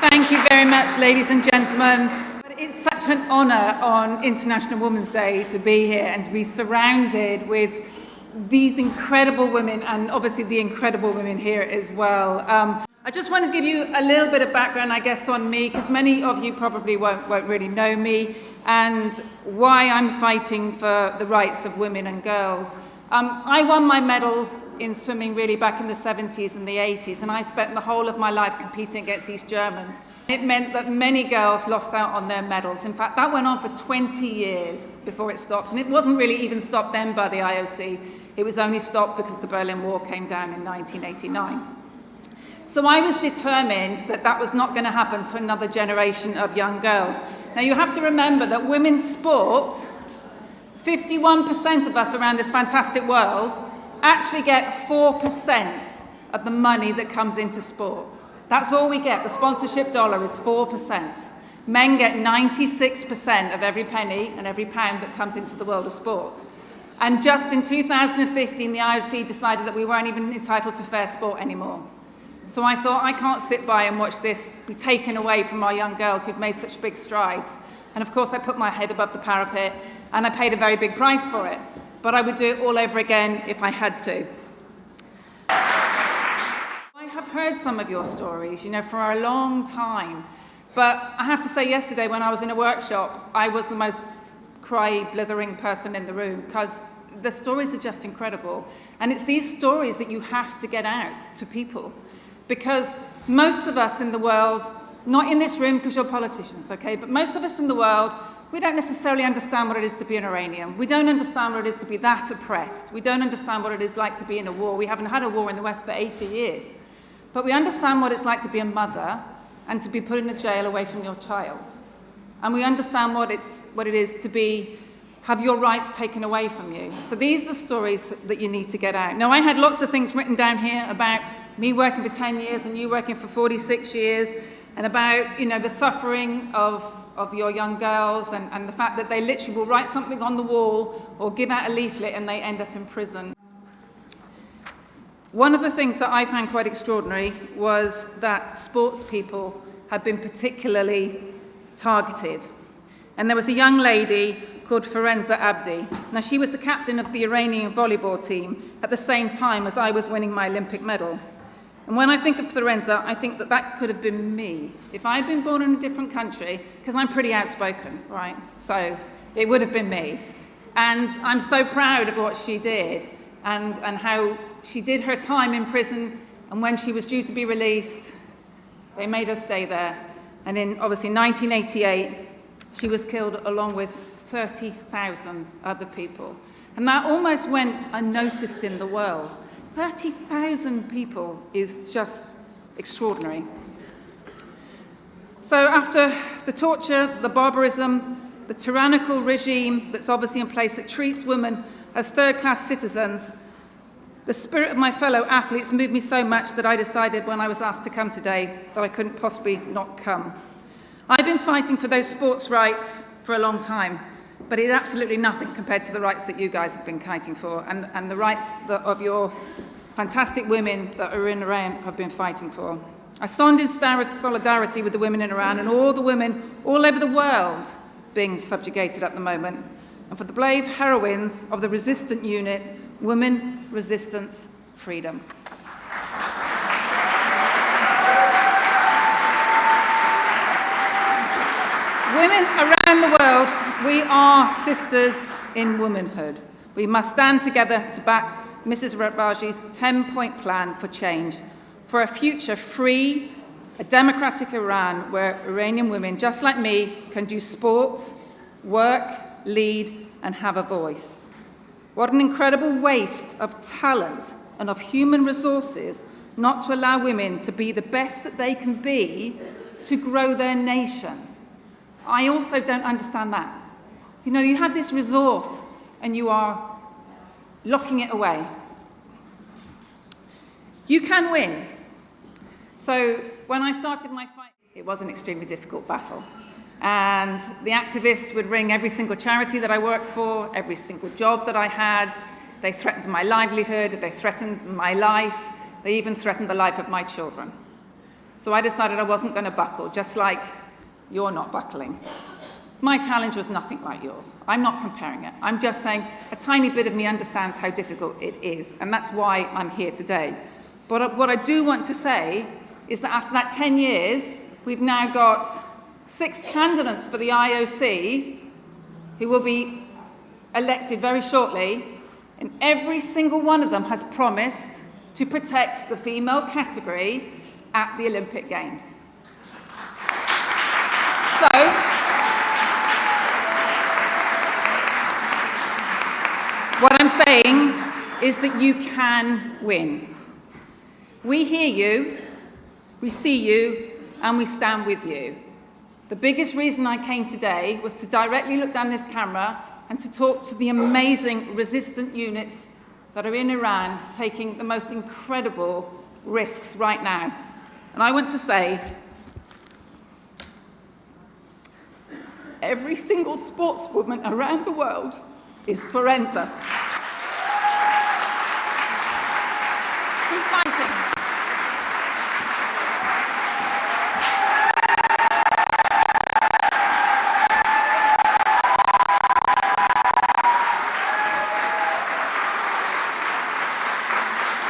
Thank you very much, ladies and gentlemen. It's such an honour on International Women's Day to be here and to be surrounded with these incredible women, and obviously the incredible women here as well. I just want to give you a little bit of background, I guess, on me, because many of you probably won't really know me, and why I'm fighting for the rights of women and girls. I won my medals in swimming really back in the 70s and the 80s, and I spent the whole of my life competing against East Germans. It meant that many girls lost out on their medals. In fact, that went on for 20 years before it stopped, and it wasn't really even stopped then by the IOC. It was only stopped because the Berlin Wall came down in 1989. So I was determined that that was not going to happen to another generation of young girls. Now you have to remember that women's sport, 51% of us around this fantastic world actually get 4% of the money that comes into sport. That's all we get. The sponsorship dollar is 4%. Men get 96% of every penny and every pound that comes into the world of sport. And just in 2015, the IOC decided that we weren't even entitled to fair sport anymore. So I thought, I can't sit by and watch this be taken away from our young girls who've made such big strides. And of course, I put my head above the parapet, and I paid a very big price for it. But I would do it all over again if I had to. I have heard some of your stories, for a long time. But I have to say, yesterday when I was in a workshop, I was the most cry-blithering person in the room, because the stories are just incredible. And it's these stories that you have to get out to people. Because most of us in the world, not in this room because you're politicians, okay, but most of us in the world, we don't necessarily understand what it is to be an Iranian. We don't understand what it is to be that oppressed. We don't understand what it is like to be in a war. We haven't had a war in the West for 80 years. But we understand what it's like to be a mother and to be put in a jail away from your child. And we understand what it is to have your rights taken away from you. So these are the stories that you need to get out. Now, I had lots of things written down here about me working for 10 years and you working for 46 years, and about, the suffering of your young girls, and the fact that they literally will write something on the wall or give out a leaflet and they end up in prison. One of the things that I found quite extraordinary was that sports people had been particularly targeted. And there was a young lady called Forouzan Abdi. Now, she was the captain of the Iranian volleyball team at the same time as I was winning my Olympic medal. And when I think of Forouzan, I think that that could have been me. If I'd been born in a different country, because I'm pretty outspoken, right? So it would have been me. And I'm so proud of what she did, and how she did her time in prison, and when she was due to be released, they made her stay there. And in, obviously, 1988, she was killed along with 30,000 other people. And that almost went unnoticed in the world. 30,000 people is just extraordinary. So after the torture, the barbarism, the tyrannical regime that's obviously in place that treats women as third-class citizens, the spirit of my fellow athletes moved me so much that I decided when I was asked to come today that I couldn't possibly not come. I've been fighting for those sports rights for a long time, but it's absolutely nothing compared to the rights that you guys have been fighting for, and the rights of your fantastic women that are in Iran have been fighting for. I stand in solidarity with the women in Iran and all the women all over the world being subjugated at the moment, and for the brave heroines of the resistant unit, Women, Resistance, Freedom. Women around the world, we are sisters in womanhood. We must stand together to back Mrs. Rajavi's 10-point plan for change, for a future free, a democratic Iran where Iranian women, just like me, can do sport, work, lead, and have a voice. What an incredible waste of talent and of human resources not to allow women to be the best that they can be to grow their nation. I also don't understand that. You have this resource and you are locking it away. You can win. So when I started my fight, it was an extremely difficult battle. And the activists would ring every single charity that I worked for, every single job that I had. They threatened my livelihood, they threatened my life, they even threatened the life of my children. So I decided I wasn't going to buckle, just like you're not buckling. My challenge was nothing like yours. I'm not comparing it. I'm just saying a tiny bit of me understands how difficult it is, and that's why I'm here today. But what I do want to say is that after that 10 years, we've now got 6 candidates for the IOC who will be elected very shortly, and every single one of them has promised to protect the female category at the Olympic Games. So, what I'm saying is that you can win. We hear you, we see you, and we stand with you. The biggest reason I came today was to directly look down this camera and to talk to the amazing resistant units that are in Iran taking the most incredible risks right now. And I want to say, every single sportswoman around the world is Forouzan.